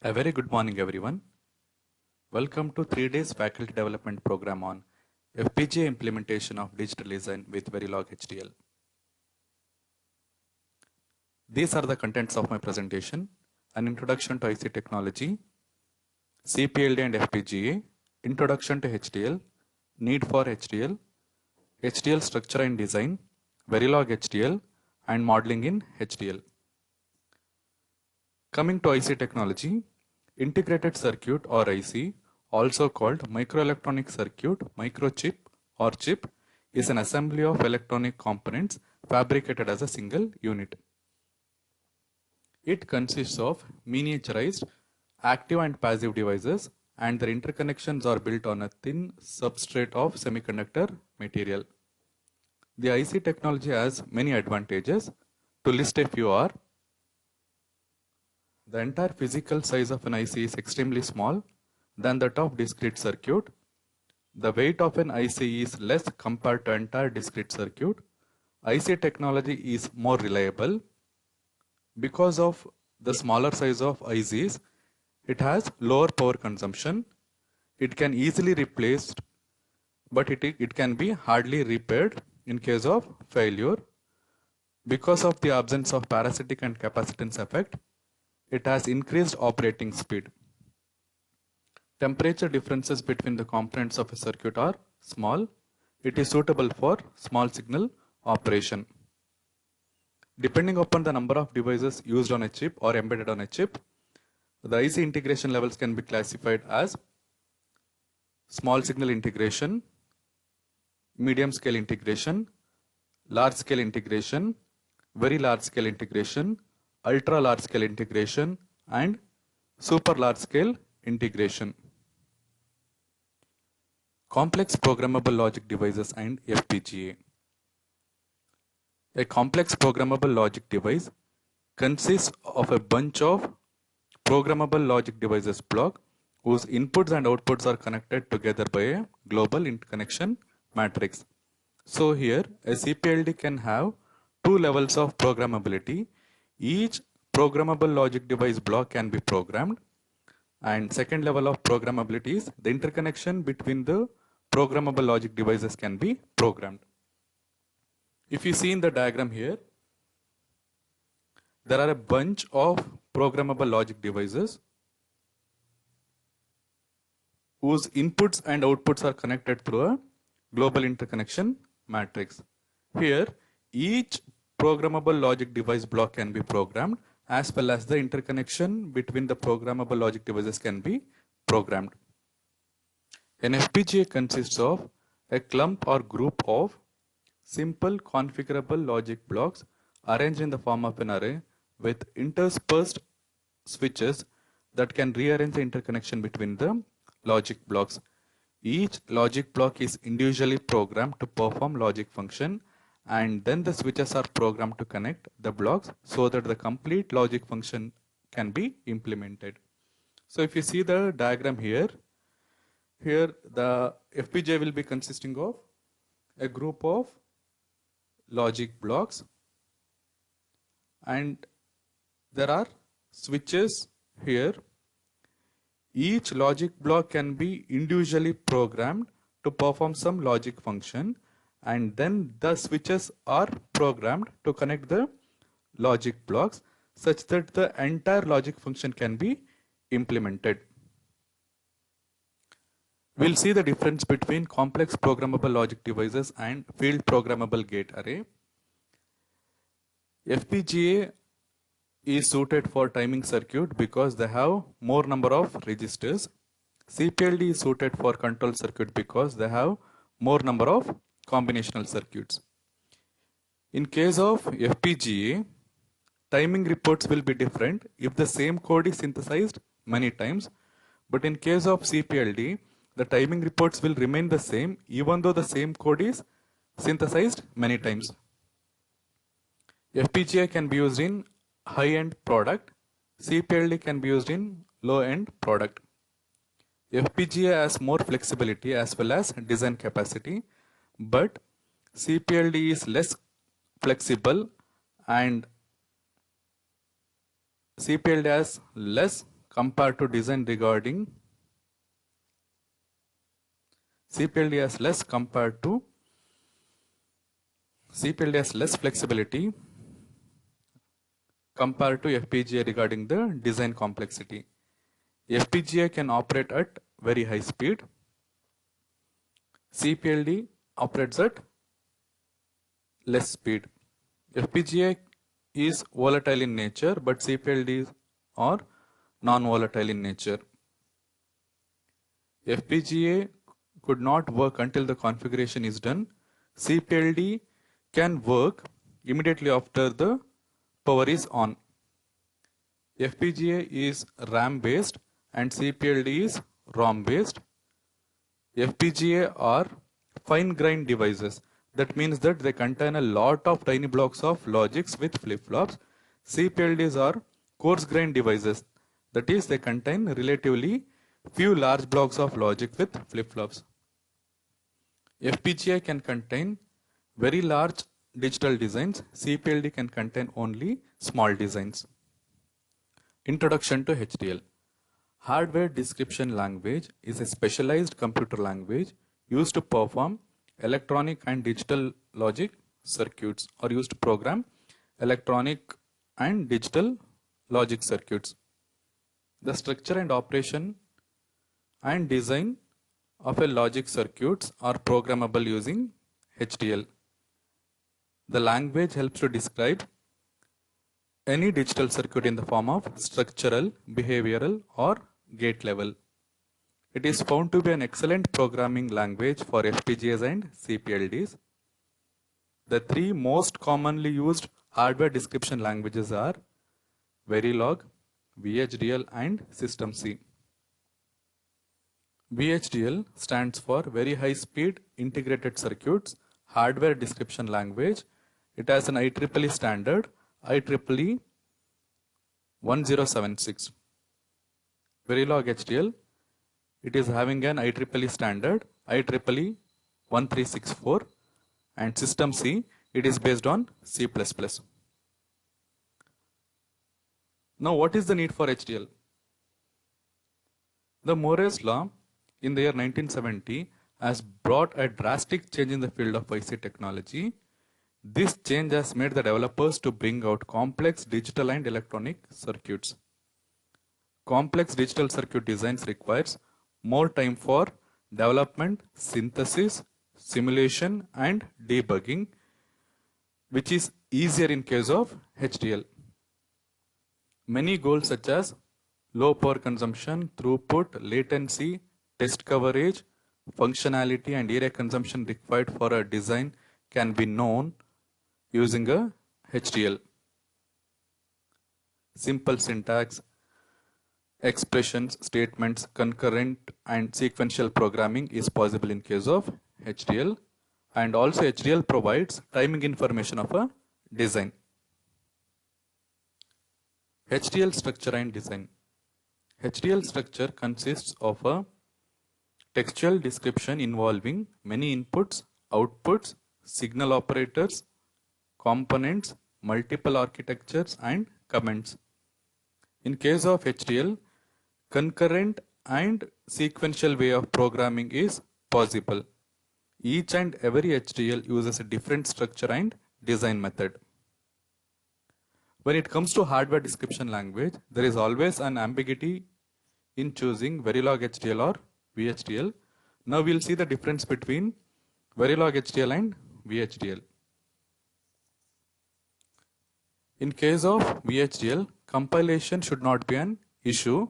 A very good morning, everyone. Welcome to 3 days faculty development program on FPGA implementation of digital design with Verilog HDL. These are the contents of my presentation: an introduction to IC technology, CPLD and FPGA, introduction to HDL, need for HDL, HDL structure and design, Verilog HDL, and modeling in HDL. Coming to IC technology, integrated circuit or IC, also called microelectronic circuit, microchip or chip, is an assembly of electronic components fabricated as a single unit. It consists of miniaturized active and passive devices, and their interconnections are built on a thin substrate of semiconductor material. The IC technology has many advantages. To list a few are: the entire physical size of an IC is extremely small than that of discrete circuit. The weight of an IC is less compared to entire discrete circuit. IC technology is more reliable. Because of the smaller size of ICs, it has lower power consumption. It can easily replaced, but it can be hardly repaired in case of failure. Because of the absence of parasitic and capacitance effect, it has increased operating speed. Temperature differences between the components of a circuit are small. It is suitable for small signal operation. Depending upon the number of devices used on a chip or embedded on a chip, the IC integration levels can be classified as small signal integration, medium scale integration, large scale integration, very large scale integration, ultra large scale integration, and super large scale integration. Complex programmable logic devices and FPGA. A complex programmable logic device consists of a bunch of programmable logic devices block whose inputs and outputs are connected together by a global interconnection matrix. So here a CPLD can have two levels of programmability. Each programmable logic device block can be programmed, and second level of programmability is the interconnection between the programmable logic devices can be programmed. If you see in the diagram here, there are a bunch of programmable logic devices whose inputs and outputs are connected through a global interconnection matrix. Here, each programmable logic device block can be programmed, as well as the interconnection between the programmable logic devices can be programmed. An FPGA consists of a clump or group of simple configurable logic blocks arranged in the form of an array with interspersed switches that can rearrange the interconnection between the logic blocks. Each logic block is individually programmed to perform logic function, and then the switches are programmed to connect the blocks so that the complete logic function can be implemented. So if you see the diagram here the FPGA will be consisting of a group of logic blocks, and there are switches here. Each logic block can be individually programmed to perform some logic function, and then the switches are programmed to connect the logic blocks such that the entire logic function can be implemented. We'll see the difference between complex programmable logic devices and field programmable gate array. FPGA is suited for timing circuit because they have more number of registers. CPLD is suited for control circuit because they have more number of combinational circuits. In case of FPGA, timing reports will be different if the same code is synthesized many times, but in case of CPLD, the timing reports will remain the same even though the same code is synthesized many times. FPGA can be used in high-end product. CPLD can be used in low-end product. FPGA has more flexibility as well as design capacity, but CPLD is less flexible and CPLD has less compared to design regarding CPLD has less flexibility compared to FPGA regarding the design complexity. FPGA can operate at very high speed. CPLD operates at less speed. FPGA is volatile in nature, but CPLDs are non-volatile in nature. FPGA could not work until the configuration is done. CPLD can work immediately after the power is on. FPGA is RAM based and CPLD is ROM based. FPGA are fine grained devices. That means that they contain a lot of tiny blocks of logics with flip-flops. CPLDs are coarse grained devices. That is, they contain relatively few large blocks of logic with flip-flops. FPGA can contain very large digital designs. CPLD can contain only small designs. Introduction to HDL. Hardware Description Language is a specialized computer language used to perform electronic and digital logic circuits, or used to program electronic and digital logic circuits. The structure and operation and design of a logic circuits are programmable using HDL. The language helps to describe any digital circuit in the form of structural, behavioral, or gate level. It is found to be an excellent programming language for FPGAs and CPLDs. The three most commonly used hardware description languages are Verilog, VHDL, and System C. VHDL stands for Very High Speed Integrated Circuits Hardware Description Language. It has an IEEE standard, IEEE 1076. Verilog HDL, it is having an IEEE standard, IEEE 1364, and System C, it is based on C++. Now, what is the need for HDL? The Moore's law in the year 1970 has brought a drastic change in the field of IC technology. This change has made the developers to bring out complex digital and electronic circuits. Complex digital circuit designs requires more time for development, synthesis, simulation, and debugging, which is easier in case of HDL. Many goals such as low power consumption, throughput, latency, test coverage, functionality, and area consumption required for a design can be known using a HDL. Simple syntax, expressions, statements, concurrent and sequential programming is possible in case of HDL, and also HDL provides timing information of a design. HDL structure and design. HDL structure consists of a textual description involving many inputs, outputs, signal operators, components, multiple architectures, and comments. In case of HDL, concurrent and sequential way of programming is possible. Each and every HDL uses a different structure and design method. When it comes to hardware description language, there is always an ambiguity in choosing Verilog HDL or VHDL. Now we'll see the difference between Verilog HDL and VHDL. In case of VHDL, compilation should not be an issue,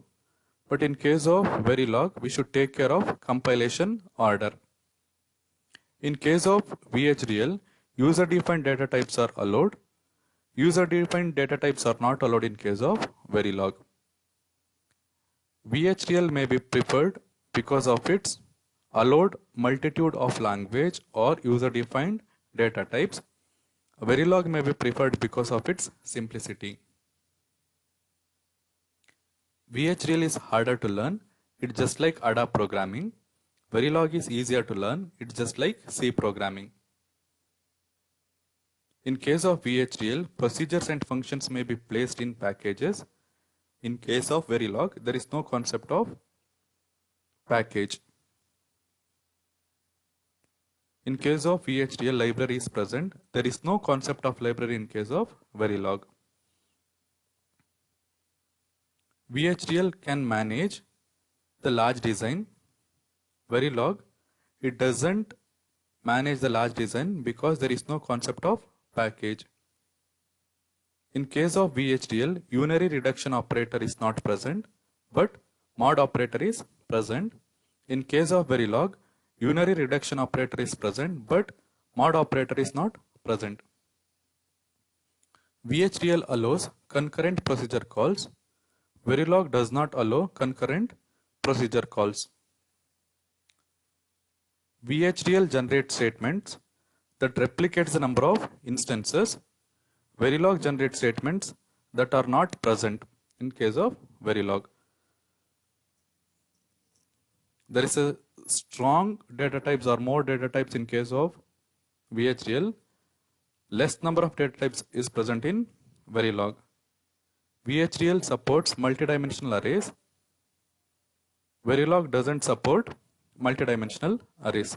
but in case of Verilog, we should take care of compilation order. In case of VHDL, user-defined data types are allowed. User-defined data types are not allowed in case of Verilog. VHDL may be preferred because of its allowed multitude of language or user-defined data types. Verilog may be preferred because of its simplicity. VHDL is harder to learn. It's just like ADA programming. Verilog is easier to learn. It's just like C programming. In case of VHDL, procedures and functions may be placed in packages. In case of Verilog, there is no concept of package. In case of VHDL, library is present. There is no concept of library in case of Verilog. VHDL can manage the large design. Verilog, it doesn't manage the large design because there is no concept of package. In case of VHDL, unary reduction operator is not present, but mod operator is present. In case of Verilog, unary reduction operator is present, but mod operator is not present. VHDL allows concurrent procedure calls. Verilog does not allow concurrent procedure calls. VHDL generates statements that replicates the number of instances. Verilog generates statements that are not present in case of Verilog. There is a strong data types or more data types in case of VHDL. Less number of data types is present in Verilog. VHDL supports multidimensional arrays. Verilog doesn't support multidimensional arrays.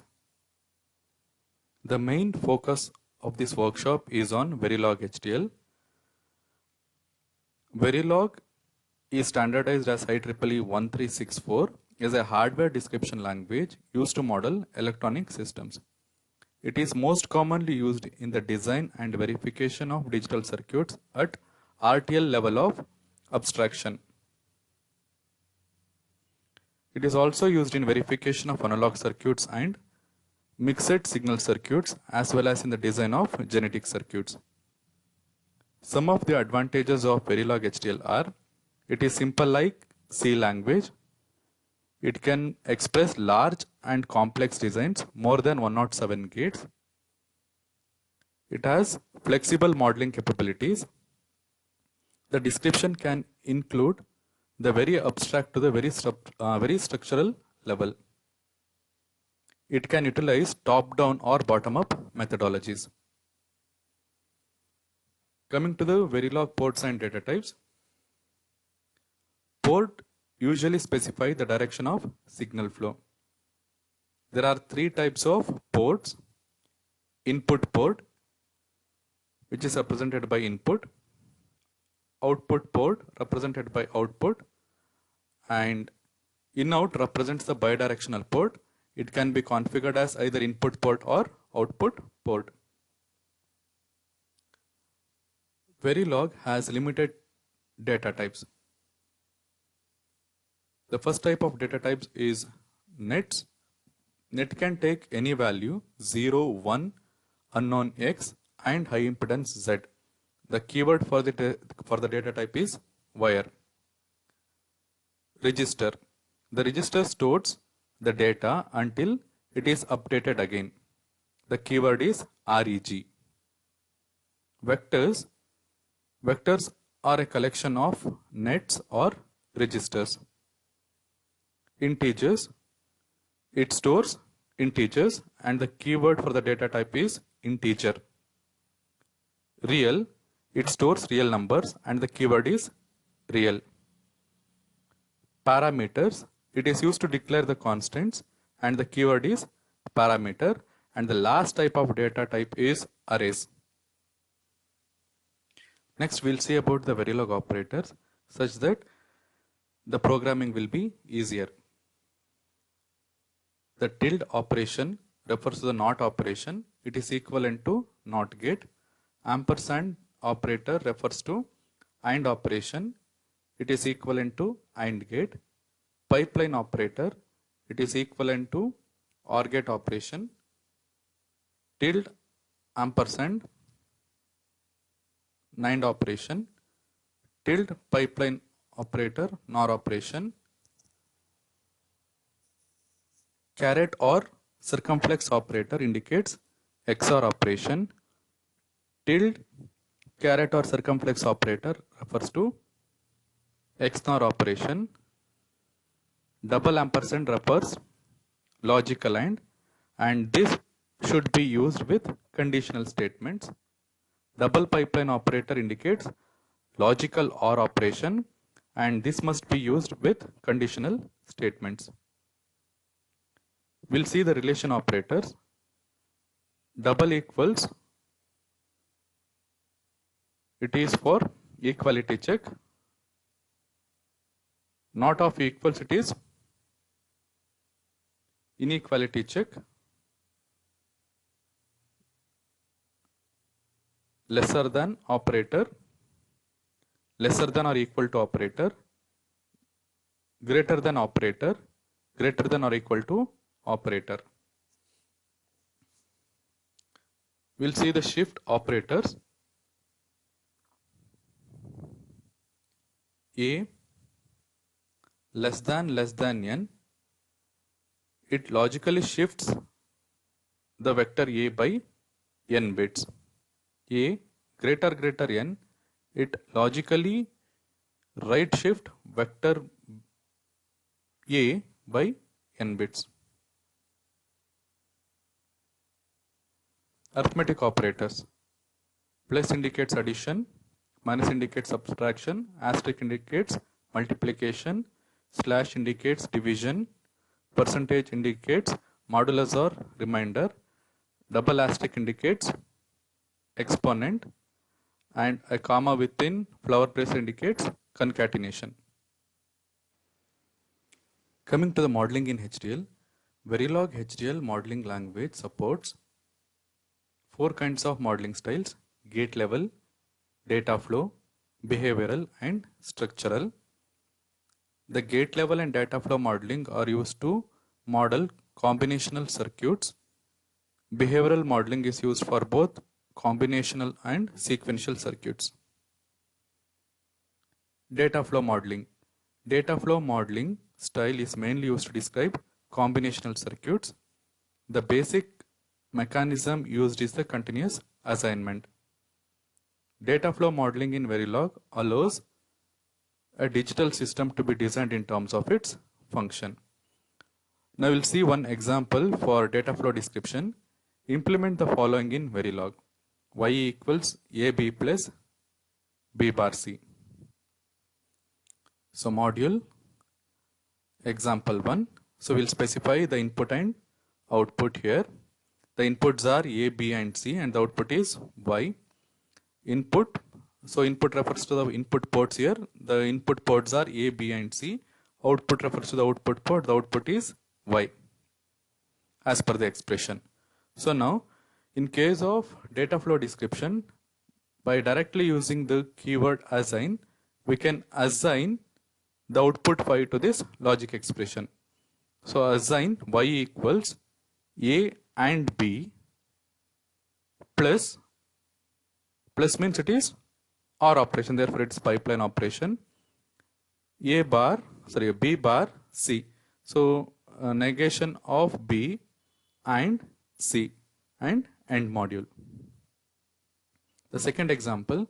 The main focus of this workshop is on Verilog HDL. Verilog is standardized as IEEE 1364 as a hardware description language used to model electronic systems. It is most commonly used in the design and verification of digital circuits at RTL level of abstraction. It is also used in verification of analog circuits and mixed signal circuits as well as in the design of genetic circuits. Some of the advantages of Verilog HDL are: it is simple like C language. It can express large and complex designs more than 107 gates. It has flexible modeling capabilities. The description can include the very abstract to the very structural level. It can utilize top-down or bottom-up methodologies. Coming to the Verilog ports and data types. Port usually specify the direction of signal flow. There are three types of ports. Input port, which is represented by input. Output port represented by output, and in-out represents the bidirectional port. It can be configured as either input port or output port. Verilog has limited data types. The first type of data types is nets. Net can take any value 0, 1, unknown X and high impedance Z. The keyword for the data type is wire. Register. The register stores the data until it is updated again. The keyword is REG. Vectors. Vectors are a collection of nets or registers. Integers. It stores integers and the keyword for the data type is integer. Real. It stores real numbers and the keyword is real. Parameters. It is used to declare the constants and the keyword is parameter. And the last type of data type is arrays. Next we'll see about the Verilog operators such that the programming will be easier. The tilde operation refers to the NOT operation. It is equivalent to NOT gate. Ampersand operator refers to AND operation. It is equivalent to AND gate. Pipeline operator, it is equivalent to OR gate operation. Tilde, ampersand, NAND operation. Tilde, pipeline operator, NOR operation. Caret or circumflex operator indicates XOR operation. Tilde, caret or circumflex operator refers to XNOR operation. Double ampersand refers logical and this should be used with conditional statements. Double pipeline operator indicates logical OR operation and this must be used with conditional statements. We'll see the relation operators. Double equals, it is for equality check. Not of equals, it is inequality check. Lesser than operator, lesser than or equal to operator, greater than operator, greater than or equal to operator. We'll see the shift operators. A less than n, it logically shifts the vector A by n bits. A greater n, it logically right shift vector A by n bits. Arithmetic operators. Plus indicates addition, minus indicates subtraction, asterisk indicates multiplication, slash indicates division, percentage indicates modulus or remainder, double asterisk indicates exponent, and a comma within flower brace indicates concatenation. Coming to the modeling in HDL, Verilog HDL modeling language supports 4 kinds of modeling styles: gate level, data flow, behavioral, and structural. The gate level and data flow modeling are used to model combinational circuits. Behavioral modeling is used for both combinational and sequential circuits. Data flow modeling. Data flow modeling style is mainly used to describe combinational circuits. The basic mechanism used is the continuous assignment. Data flow modeling in Verilog allows a digital system to be designed in terms of its function. Now we'll see one example for data flow description. Implement the following in Verilog. Y equals AB plus B bar C. So module example 1. So we'll specify the input and output here. The inputs are A, B and C, and the output is Y. Input, so input refers to the input ports here. The input ports are A, B and C. Output refers to the output port. The output is Y as per the expression. So now in case of data flow description, by directly using the keyword assign, we can assign the output Y to this logic expression. So assign Y equals A and B plus means it is OR operation, therefore it's pipeline operation. B bar C. So negation of B and C and end module. The second example,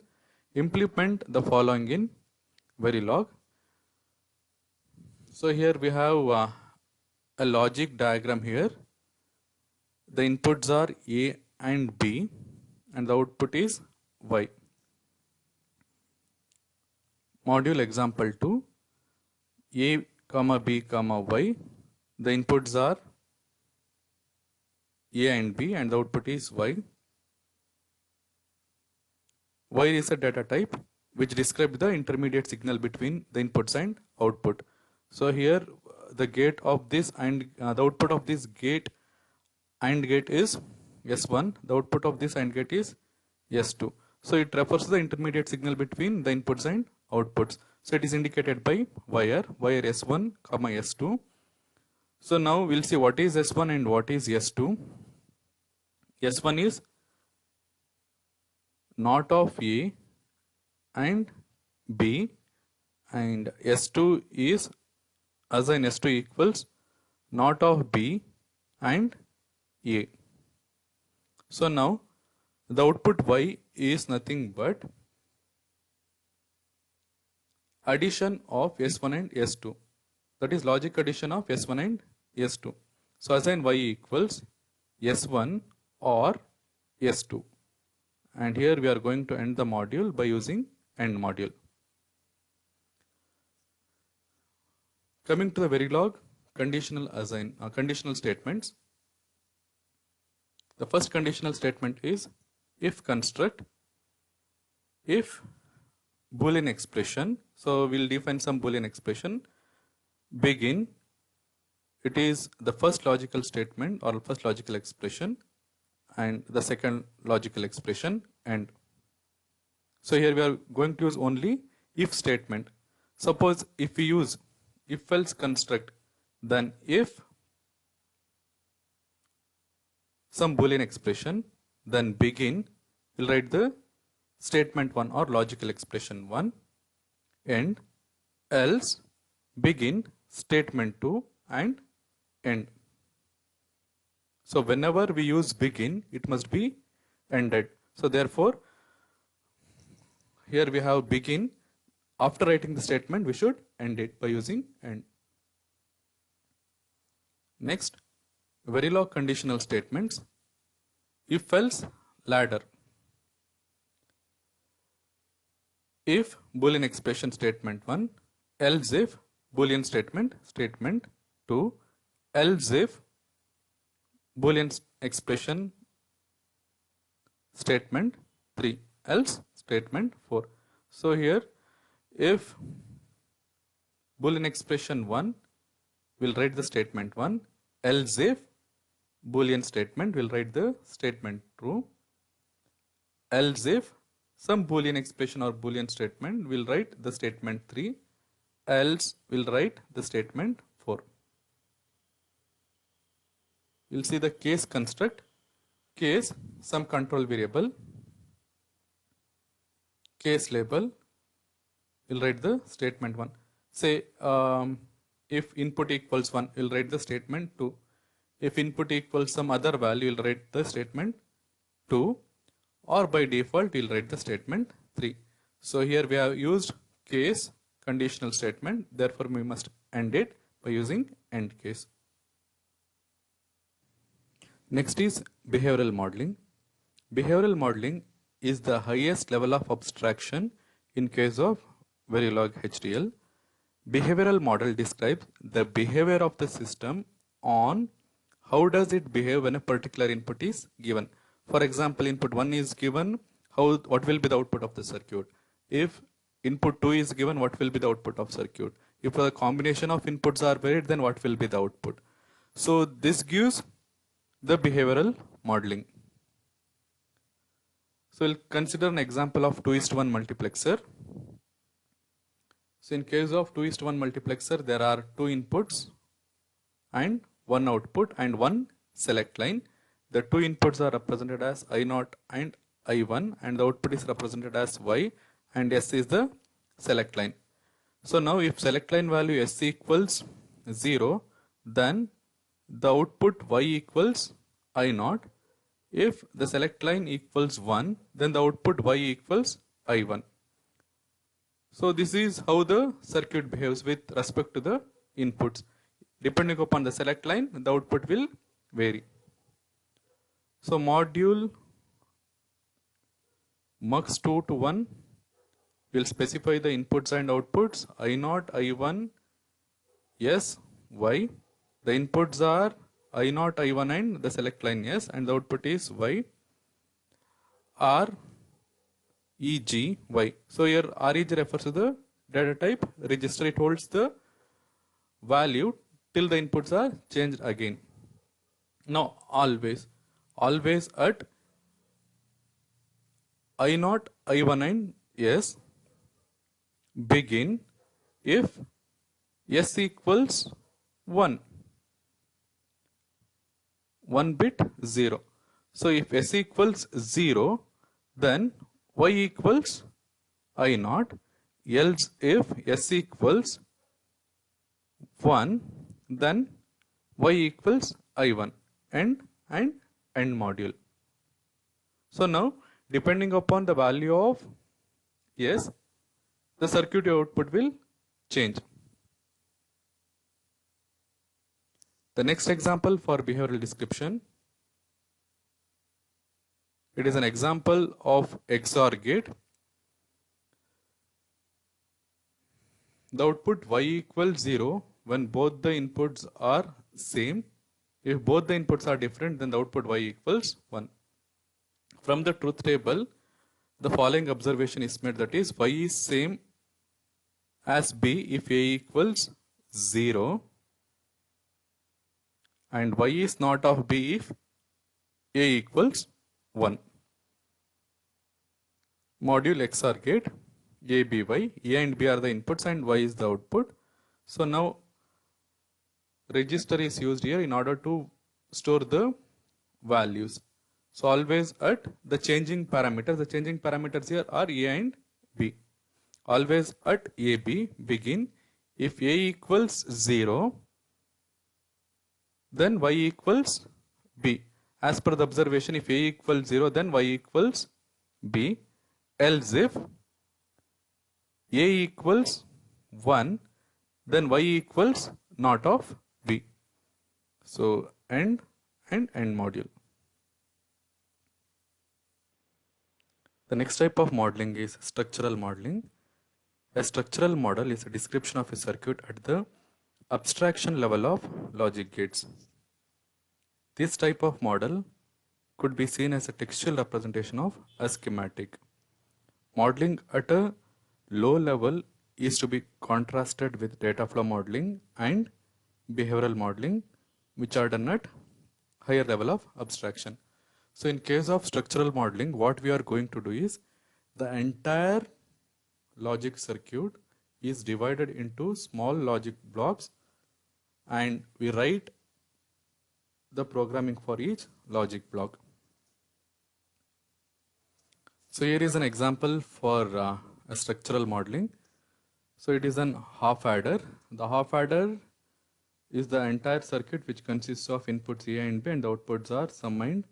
implement the following in Verilog. So here we have a logic diagram here. The inputs are A and B and the output is Y. Module example 2, A comma B comma Y. The inputs are A and B and the output is Y. Y is a data type which describes the intermediate signal between the inputs and output. So here the gate of this and the output of this gate AND gate is S1. The output of this AND gate is S2. So it refers to the intermediate signal between the inputs and outputs. So it is indicated by wire S1 comma S2. So now we'll see what is S1 and what is S2. S1 is not of A and B, and S2 is assign S2 equals not of B and A. So now the output Y is nothing but addition of S1 and S2. That is logic addition of S1 and S2. So assign Y equals S1 or S2. And here we are going to end the module by using end module. Coming to the Verilog conditional statements. The first conditional statement is if construct, if Boolean expression. So we'll define some Boolean expression. Begin, it is the first logical statement or first logical expression, and the second logical expression end. So here we are going to use only if statement. Suppose if we use if else construct, then if some Boolean expression, then begin, we'll write the statement 1 or logical expression 1, end, else, begin, statement 2 and end. So whenever we use begin, it must be ended. So therefore, here we have begin. After writing the statement, we should end it by using end. Next, Verilog conditional statements. If else ladder. If Boolean expression statement 1, else if Boolean statement 2, else if Boolean expression statement 3, else statement 4. So here if Boolean expression 1, we'll write the statement 1, else if Boolean statement, we'll write the statement true, else if some Boolean expression or Boolean statement, we'll write the statement 3, else we'll write the statement 4. We'll see the case construct. Case, some control variable, case label, we'll write the statement 1. Say if input equals 1, we'll write the statement 2. If input equals some other value, we'll write the statement 2, or by default, we'll write the statement 3. So here we have used case conditional statement, therefore we must end it by using end case. Next is behavioral modeling. Behavioral modeling is the highest level of abstraction in case of Verilog HDL. Behavioral model describes the behavior of the system on how does it behave when a particular input is given. For example, input 1 is given, what will be the output of the circuit? If input 2 is given, what will be the output of circuit? If a combination of inputs are varied, then what will be the output? So this gives the behavioral modeling. So we'll consider an example of 2:1 multiplexer. So in case of 2:1 multiplexer, there are 2 inputs and 1 output and 1 select line. The 2 inputs are represented as I0 and I1, and the output is represented as Y, and S is the select line. So now if select line value S equals 0, then the output Y equals I0. If the select line equals 1, then the output Y equals I1. So this is how the circuit behaves with respect to the inputs. Depending upon the select line, the output will vary. So module mux 2 to 1 will specify the inputs and outputs I0, I1, S, Y. The inputs are I0, I1 and the select line S, and the output is Y, R, E, G, Y. So here REG refers to the data type register. It holds the value till the inputs are changed again. Now always at I0, I1 and S begin if S equals 1 bit 0. So if S equals 0, then Y equals I0, else if S equals 1, then Y equals I1, and end module. So now depending upon the value of S, the circuit output will change. The next example for behavioral description, it is an example of XOR gate. The output Y equals 0 when both the inputs are same. If both the inputs are different, then the output y equals 1. From the truth table, the following observation is made, that is y is same as b if a equals 0 and y is not of b if a equals 1. Module XOR gate, A, B, Y, A and B are the inputs and Y is the output. So now register is used here in order to store the values. So always at the changing parameters here are A and B. Always at AB begin. If A equals 0, then Y equals B. As per the observation, if A equals 0, then Y equals B. Else if A equals 1, then Y equals not of B. So end and end module. The next type of modeling is structural modeling. A structural model is a description of a circuit at the abstraction level of logic gates. This type of model could be seen as a textual representation of a schematic. Modeling at a low level is to be contrasted with data flow modeling and behavioral modeling, which are done at higher level of abstraction. So in case of structural modeling, what we are going to do is the entire logic circuit is divided into small logic blocks and we write the programming for each logic block. So here is an example for a structural modeling. So it is an half adder. The half adder is the entire circuit which consists of inputs A and B and the outputs are sum and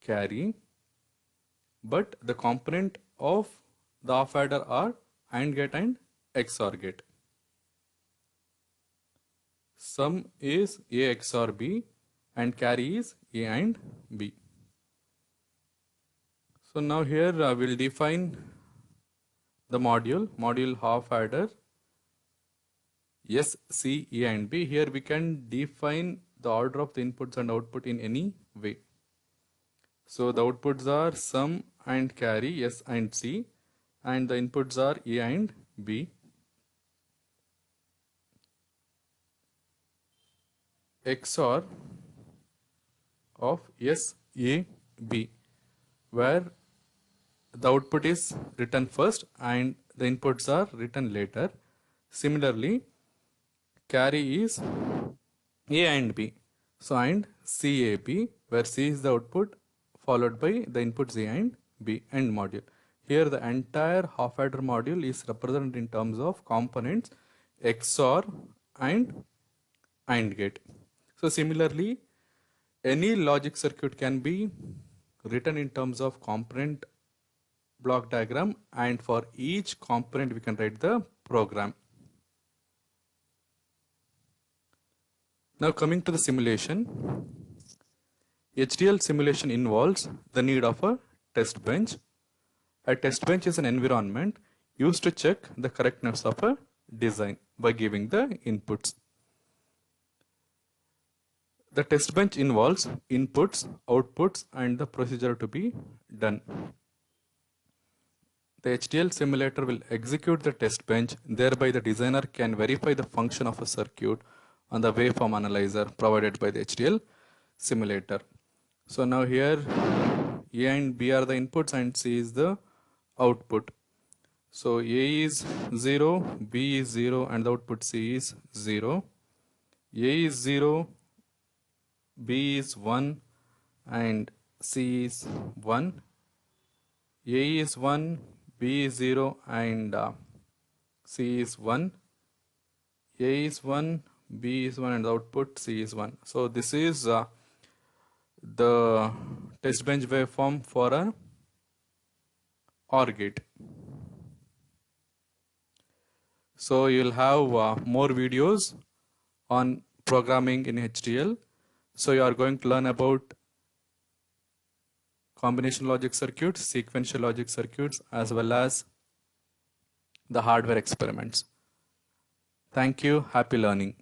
carry. But the component of the half adder are AND gate and XOR gate. Sum is A XOR B and carry is A and B. So now here we'll define the module half adder S, C, A and B. Here we can define the order of the inputs and output in any way. So the outputs are sum and carry S and C and the inputs are A and B. XOR of S, A, B, where the output is written first and the inputs are written later. Similarly, carry is A and B. So and CAB, where C is the output followed by the inputs A and B, end module. Here the entire half adder module is represented in terms of components XOR and AND gate. So similarly, any logic circuit can be written in terms of component block diagram and for each component we can write the program. Now coming to the simulation, HDL simulation involves the need of a test bench. A test bench is an environment used to check the correctness of a design by giving the inputs. The test bench involves inputs, outputs and the procedure to be done. The HDL simulator will execute the test bench, thereby the designer can verify the function of a circuit on the waveform analyzer provided by the HDL simulator. So now here A and B are the inputs and C is the output. So A is 0, B is 0 and the output C is 0. A is 0, B is 1 and C is 1. A is 1, B is 0 and C is 1. A is 1, B is 1 and the output C is 1. So this is the test bench waveform for a OR gate. So you'll have more videos on programming in HDL. So you are going to learn about combination logic circuits, sequential logic circuits, as well as the hardware experiments. Thank you. Happy learning.